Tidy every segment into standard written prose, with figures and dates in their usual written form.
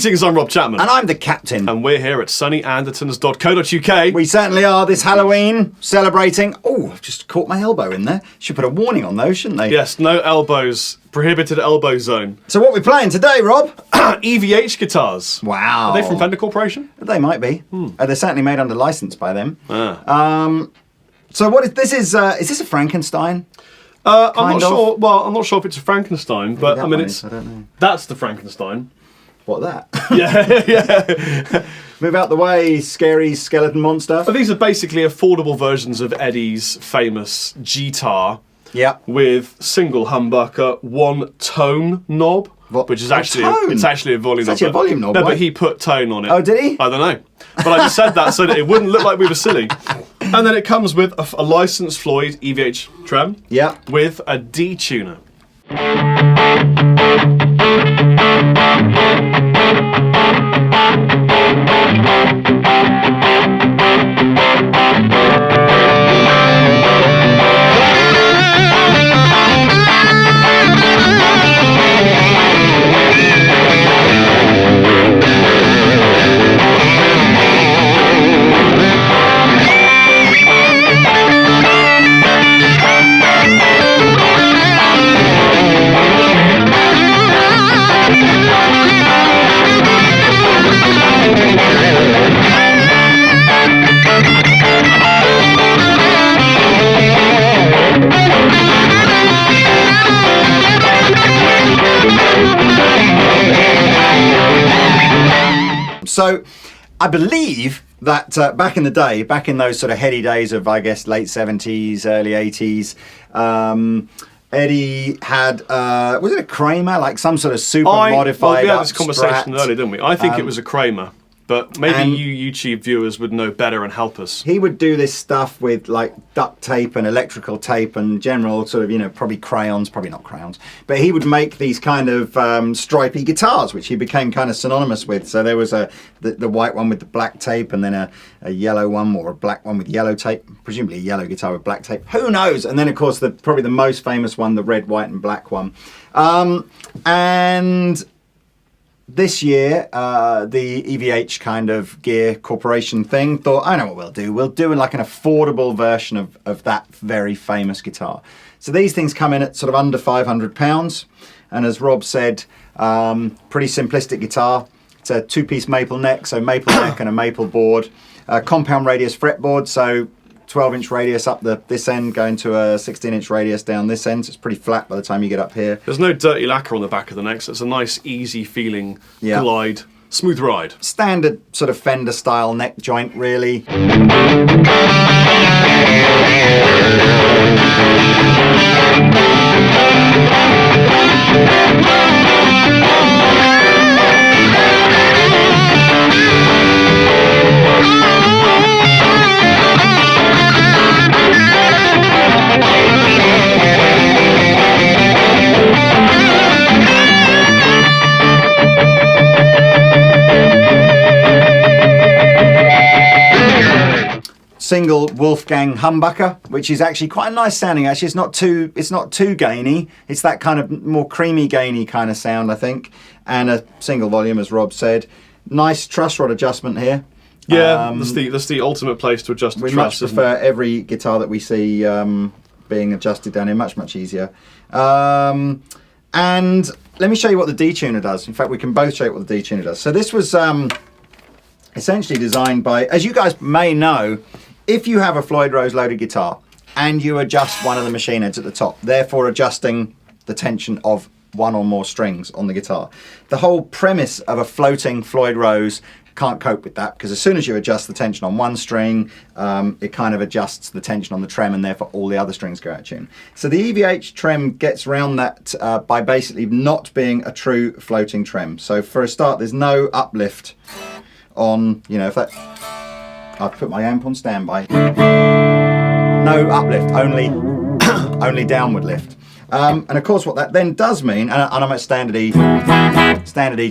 Greetings, I'm Rob Chapman. And I'm the captain. And we're here at sunnyAndertons.co.uk. We certainly are this Halloween celebrating. Oh, I've just caught my elbow in there. Should put a warning on those, shouldn't they? Yes, no elbows. Prohibited elbow zone. So what are we playing today, Rob? EVH guitars. Wow. Are they from Fender Corporation? They might be. They're certainly made under license by them. Ah. So what is this? Is this a Frankenstein? I'm not sure. Well, I'm not sure if it's a Frankenstein, but I mean, I don't know. That's the Frankenstein. What, that? Yeah. Move out the way, scary skeleton monster. But these are basically affordable versions of Eddie's famous G-tar. Yeah. With single humbucker, one tone knob, which is actually it's actually a volume knob. It's actually a volume knob. No, but he put tone on it. Oh, did he? I don't know. But I just said that so that it wouldn't look like we were silly. And then it comes with a licensed Floyd EVH trem. Yeah. With a d-tuna. So, I believe that back in the day, back in those sort of heady days of, I guess, late 70s, early 80s, Eddie had, was it a Kramer? Like some sort of super modified Well, we had this conversation Strat. earlier, didn't we? I think it was a Kramer. But maybe you YouTube viewers would know better and help us. He would do this stuff with like duct tape and electrical tape and general sort of, probably crayons, probably not crayons. But he would make these kind of stripy guitars, which he became kind of synonymous with. So there was the white one with the black tape and then a yellow one or a black one with yellow tape, presumably a yellow guitar with black tape. Who knows? And then, of course, probably the most famous one, the red, white and black one. And this year, the EVH kind of gear corporation thing thought, I know what we'll do. We'll do like an affordable version of that very famous guitar. So these things come in at sort of under £500. And as Rob said, pretty simplistic guitar. It's a two-piece maple neck, so maple neck and a maple board. Compound radius fretboard, so 12-inch radius up this end, going to a 16-inch radius down this end, so it's pretty flat by the time you get up here. There's no dirty lacquer on the back of the neck, so it's a nice, easy feeling glide, smooth ride. Standard sort of Fender style neck joint, really. Single Wolfgang humbucker, which is actually quite a nice sounding. Actually, it's not too gainy. It's that kind of more creamy gainy kind of sound, I think. And a single volume, as Rob said. Nice truss rod adjustment here. Yeah, that's the ultimate place to adjust the truss. We much prefer every guitar that we see being adjusted down here, much easier. And let me show you what the d-tuna does. In fact, we can both show you what the d-tuna does. So this was essentially designed by, as you guys may know, if you have a Floyd Rose loaded guitar and you adjust one of the machine heads at the top, therefore adjusting the tension of one or more strings on the guitar, the whole premise of a floating Floyd Rose can't cope with that, because as soon as you adjust the tension on one string, it kind of adjusts the tension on the trem, and therefore all the other strings go out of tune. So the EVH trem gets around that by basically not being a true floating trem. So for a start, there's no uplift on, if that, I've put my amp on standby. No uplift, only downward lift. And of course what that then does mean, and I'm at standard E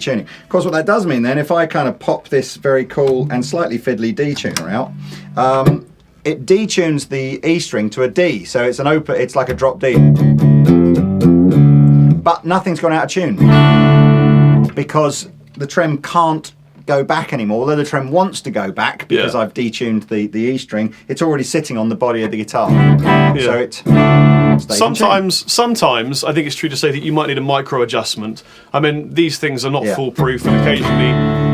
tuning. Of course what that does mean then, if I kind of pop this very cool and slightly fiddly D tuner out, it detunes the E string to a D. So it's it's like a drop D. But nothing's gone out of tune, because the trem can't go back anymore. Although the trem wants to go back because I've detuned the E string, it's already sitting on the body of the guitar. So it stays sometimes I think it's true to say that you might need a micro adjustment. I mean, these things are not foolproof, and occasionally,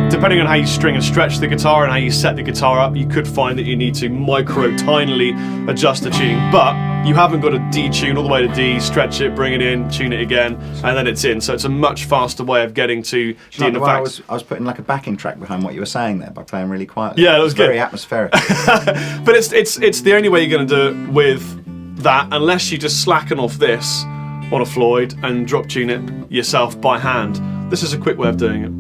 depending on how you string and stretch the guitar and how you set the guitar up, you could find that you need to tinily adjust the tuning, but you haven't got to detune all the way to D, stretch it, bring it in, tune it again, and then it's in. So it's a much faster way of getting to D. In fact, I was putting like a backing track behind what you were saying there by playing really quietly. Yeah, that was good. Very atmospheric. But it's the only way you're going to do it with that, unless you just slacken off this on a Floyd and drop tune it yourself by hand. This is a quick way of doing it.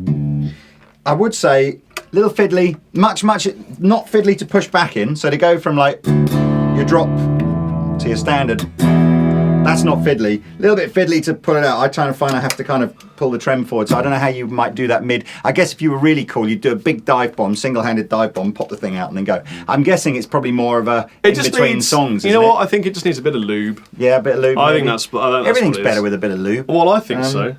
I would say little fiddly, much not fiddly to push back in. So to go from like your drop to your standard, that's not fiddly. A little bit fiddly to pull it out. I try and find I have to kind of pull the trem forward. So I don't know how you might do that mid. I guess if you were really cool, you'd do a big dive bomb, single-handed dive bomb, pop the thing out and then go. I'm guessing it's probably more of a in-between songs, you know what? I think it just needs a bit of lube. Yeah, a bit of lube. I think that's everything's better with a bit of lube. Well, I think so.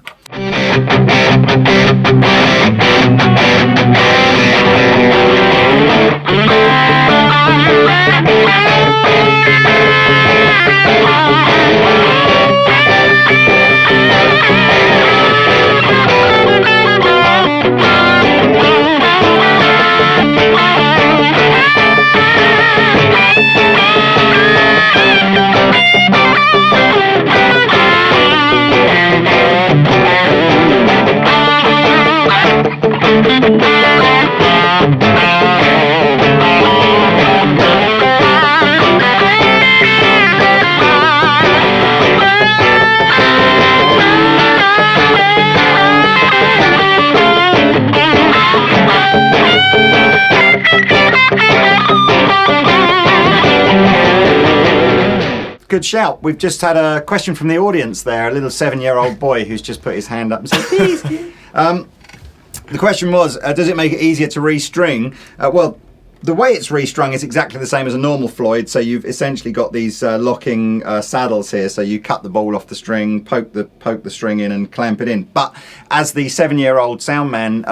Good shout. We've just had a question from the audience there, a little 7-year-old boy who's just put his hand up and said, please. The question was, does it make it easier to restring? Well, the way it's restrung is exactly the same as a normal Floyd, so you've essentially got these locking saddles here, so you cut the ball off the string, poke the string in and clamp it in. But as the 7-year-old sound man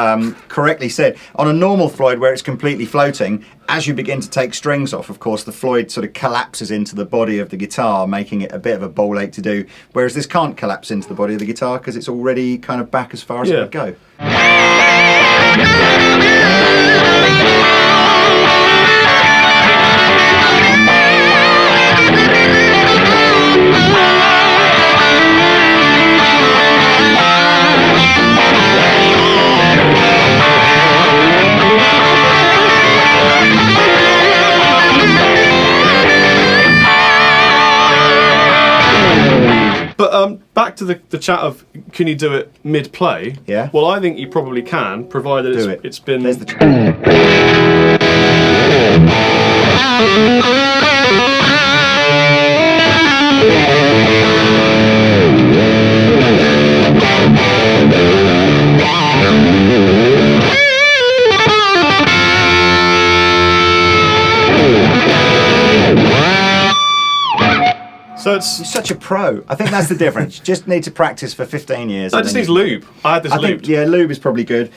correctly said, on a normal Floyd where it's completely floating, as you begin to take strings off, of course, the Floyd sort of collapses into the body of the guitar, making it a bit of a ball ache to do, whereas this can't collapse into the body of the guitar because it's already kind of back as far as it would go. But back to the chat of can you do it mid-play? Yeah. Well, I think you probably can, provided it's been... There's the So You're such a pro. I think that's the difference. Just need to practice for 15 years. I just needs lube. I had this lubed. Yeah, lube is probably good.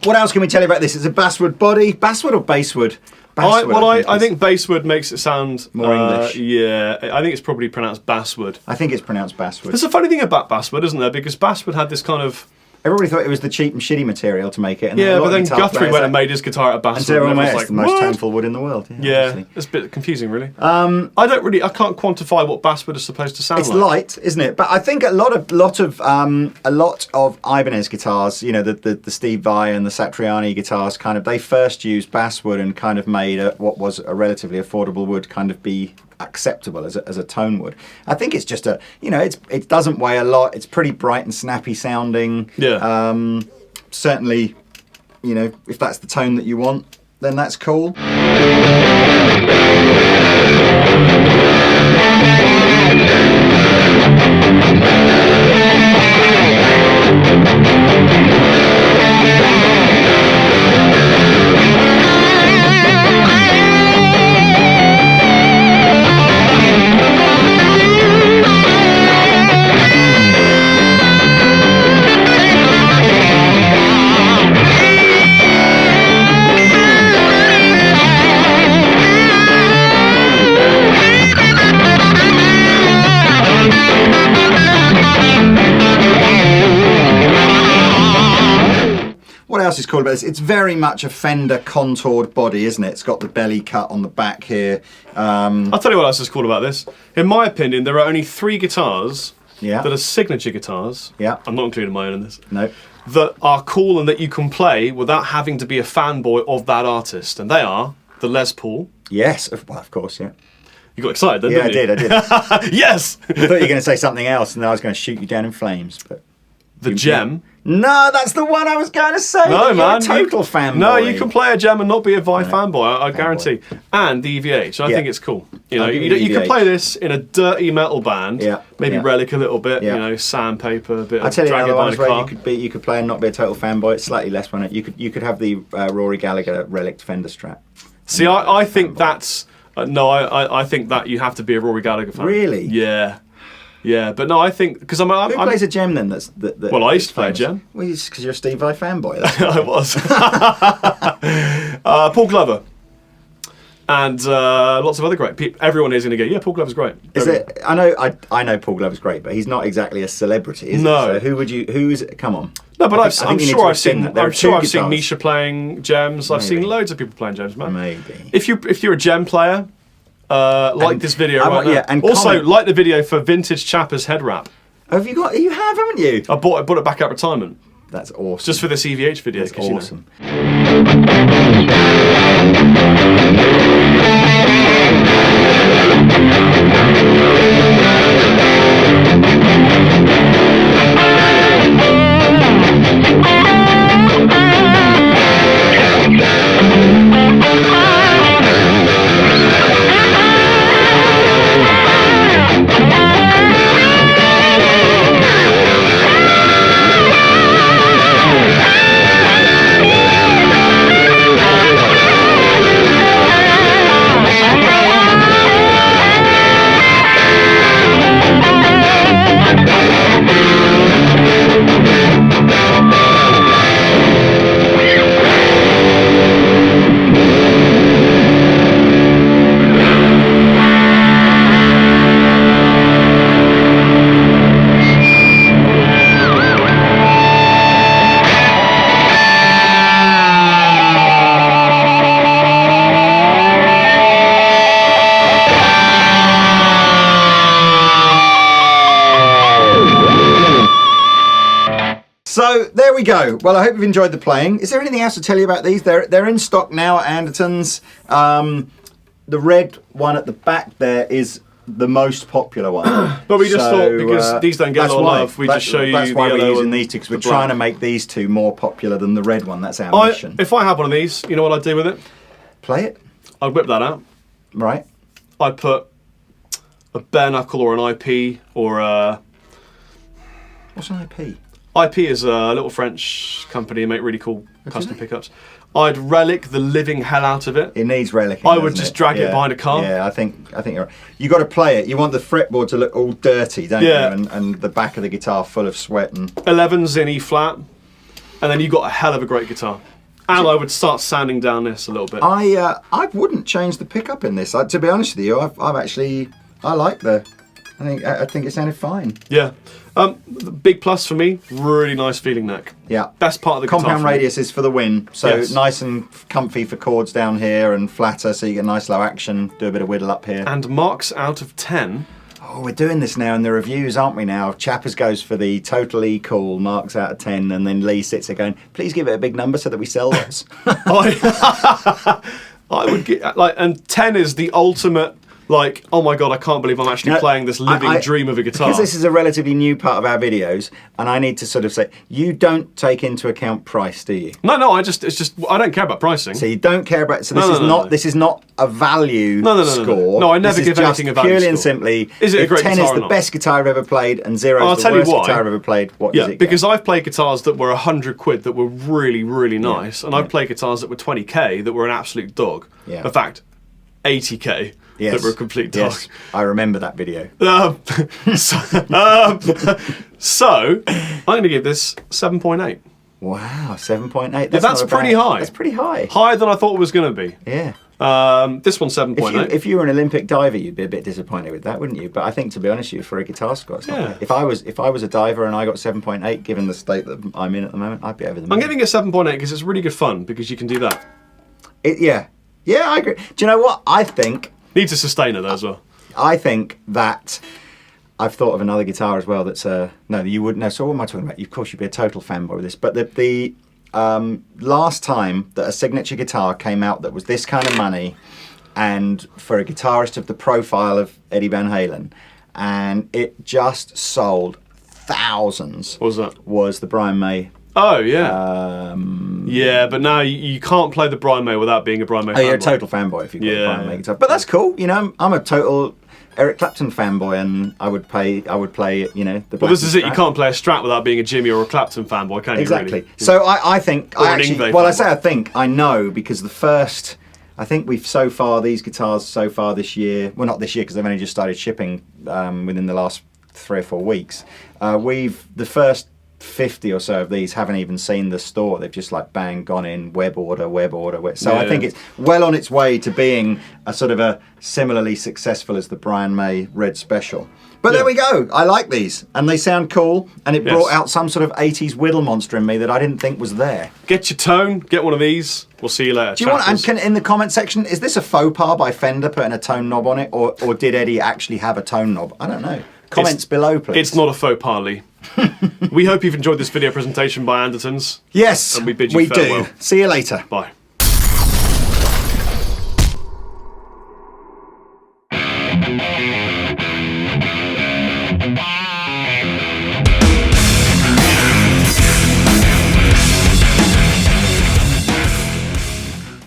What else can we tell you about this? It's a basswood body. Basswood or basswood? Basswood, I think basswood makes it sound more English. Yeah, I think it's probably pronounced basswood. I think it's pronounced basswood. There's a funny thing about basswood, isn't there? Because basswood had this kind of... Everybody thought it was the cheap and shitty material to make it. And yeah, but then Guthrie went and made his guitar out of basswood. And everyone was it's like, the most toneful wood in the world. Yeah, it's a bit confusing, really. I can't quantify what basswood is supposed to sound like. It's light, isn't it? But I think a lot of Ibanez guitars, you know, the Steve Vai and the Satriani guitars, kind of, they first used basswood and kind of made what was a relatively affordable wood kind of be acceptable as a tone wood. I think it's just it doesn't weigh a lot. It's pretty bright and snappy sounding. Yeah. Certainly, you know, if that's the tone that you want, then that's cool. What else is cool about this? It's very much a Fender contoured body, isn't it? It's got the belly cut on the back here. I'll tell you what else is cool about this. In my opinion, there are only 3 guitars that are signature guitars. Yeah. I'm not including my own in this. No. That are cool and that you can play without having to be a fanboy of that artist. And they are the Les Paul. Yes, well, of course, yeah. You got excited then, didn't you? I did. Yes! I thought you were going to say something else and then I was going to shoot you down in flames. But the Gem. No, that's the one I was going to say. No, man. You're a total fanboy. No, you can play a Gem and not be a Vi fanboy, I guarantee. And the EVH. I think it's cool. You know, you can play this in a dirty metal band. Yeah. Maybe relic a little bit, you know, sandpaper, a bit of drag it behind a car. You could play and not be a total fanboy. It's slightly less one. You could have the Rory Gallagher relic Fender Strat. See, I think that's... I think that you have to be a Rory Gallagher fan. Really? Yeah. Yeah, but no, I think... Who plays a Gem then? Well, I used to play a Gem. Well, it's because you're a Steve Vai fanboy. I was. Paul Glover. And lots of other great people. Everyone is going to go, yeah, Paul Glover's great. I know Paul Glover's great, but he's not exactly a celebrity, is he? So who's... Come on. No, but I'm sure I've seen Nisha playing Gems. I've seen loads of people playing Gems, man. Maybe. If you're a Gem player... like this video right now. Yeah, and also, like the video for vintage Chappers head wrap. Have you got? You have, haven't you? I bought it back at retirement. That's awesome. Just for this EVH video. That's awesome. So there we go. Well, I hope you've enjoyed the playing. Is there anything else to tell you about these? They're in stock now at Andertons. The red one at the back there is the most popular one. But we just thought, because these don't get a lot of love, we just show you that's the why we're yellow using and these two, because we're the trying to black. make these two more popular than the red one. That's our mission. If I had one of these, you know what I'd do with it? Play it. I'd whip that out. Right. I'd put a bare knuckle or an IP or a... What's an IP? IP is a little French company, make really cool custom pickups. I'd relic the living hell out of it. It needs relicking. I would just drag it behind a car. Yeah, I think you're right. You got to play it. You want the fretboard to look all dirty, don't you? And the back of the guitar full of sweat and 11s in E flat. Yeah. and then you've got a hell of a great guitar. And I would start sanding down this a little bit. I wouldn't change the pickup in this. To be honest with you, I think it sounded fine. Yeah. The big plus for me, really nice feeling neck. Yeah. Best part of the guitar. Compound radius is for the win, so Yes. nice and comfy for chords down here and flatter, so you get nice low action, do a bit of whittle up here. And marks out of 10. Oh, we're doing this now in the reviews, aren't we now? Chappers goes for the totally cool, marks out of 10, and then Lee sits there going, please give it a big number so that we sell lots. I would get, and 10 is the ultimate, oh my god, I can't believe I'm actually playing this living dream of a guitar. Because this is a relatively new part of our videos, and I need to sort of say, you don't take into account price, do you? No, I don't care about pricing. So you don't care about, so this is not a value score. No, I never give anything a value purely score. and simply, Is it a great 10 guitar is or the not? best guitar I've ever played, and 0 I'll is the tell you worst why. guitar I've ever played, what does it get? Because I've played guitars that were 100 quid that were really, really nice, and I've played guitars that were 20k that were an absolute dog. Yeah. In fact, 80k that were a complete dog. Yes, I remember that video. So I'm going to give this 7.8. Wow, 7.8. That's pretty high. That's pretty high. Higher than I thought it was going to be. Yeah. This one's 7.8. If you were an Olympic diver, you'd be a bit disappointed with that, wouldn't you? But I think, to be honest with you, for a guitar score, it's not bad. If I was a diver and I got 7.8, given the state that I'm in at the moment, I'd be over the moon. I'm giving it 7.8 because it's really good fun, because you can do that. Yeah, I agree. Do you know what? I think... Needs a sustainer though as well. I think that... I've thought of another guitar as well that's... no, you wouldn't know. So what am I talking about? Of course, you'd be a total fanboy with this. But the last time that a signature guitar came out that was this kind of money, and for a guitarist of the profile of Eddie Van Halen, and it just sold thousands. What was that? Was the Brian May. Oh, yeah. Yeah, but now you can't play the Brian May without being a Brian May fanboy. You're a total fanboy if you've got a Brian May guitar. But that's cool. You know, I'm a total Eric Clapton fanboy, and I would play, you know, the... Well, this is it. You can't play a Strat without being a Jimmy or a Clapton fanboy, can you? Exactly. Really? So I think... Or an Yngwie well, I fanboy. say I think, I know, because the first... I think we've so far, these guitars so far this year... Well, not this year, because they've only just started shipping within the last 3 or 4 weeks. The first 50 or so of these haven't even seen the store. They've just gone in, web order. So I think it's well on its way to being a sort of a similarly successful as the Brian May Red Special. But there we go. I like these, and they sound cool, and it brought out some sort of 80s whittle monster in me that I didn't think was there. Get your tone, get one of these. We'll see you later. Do you want, and in the comment section, is this a faux pas by Fender putting a tone knob on it, or did Eddie actually have a tone knob? I don't know. Comments below, please. It's not a faux pas, Lee. We hope you've enjoyed this video presentation by Andertons. Yes, and we bid you farewell. do. See you later. Bye.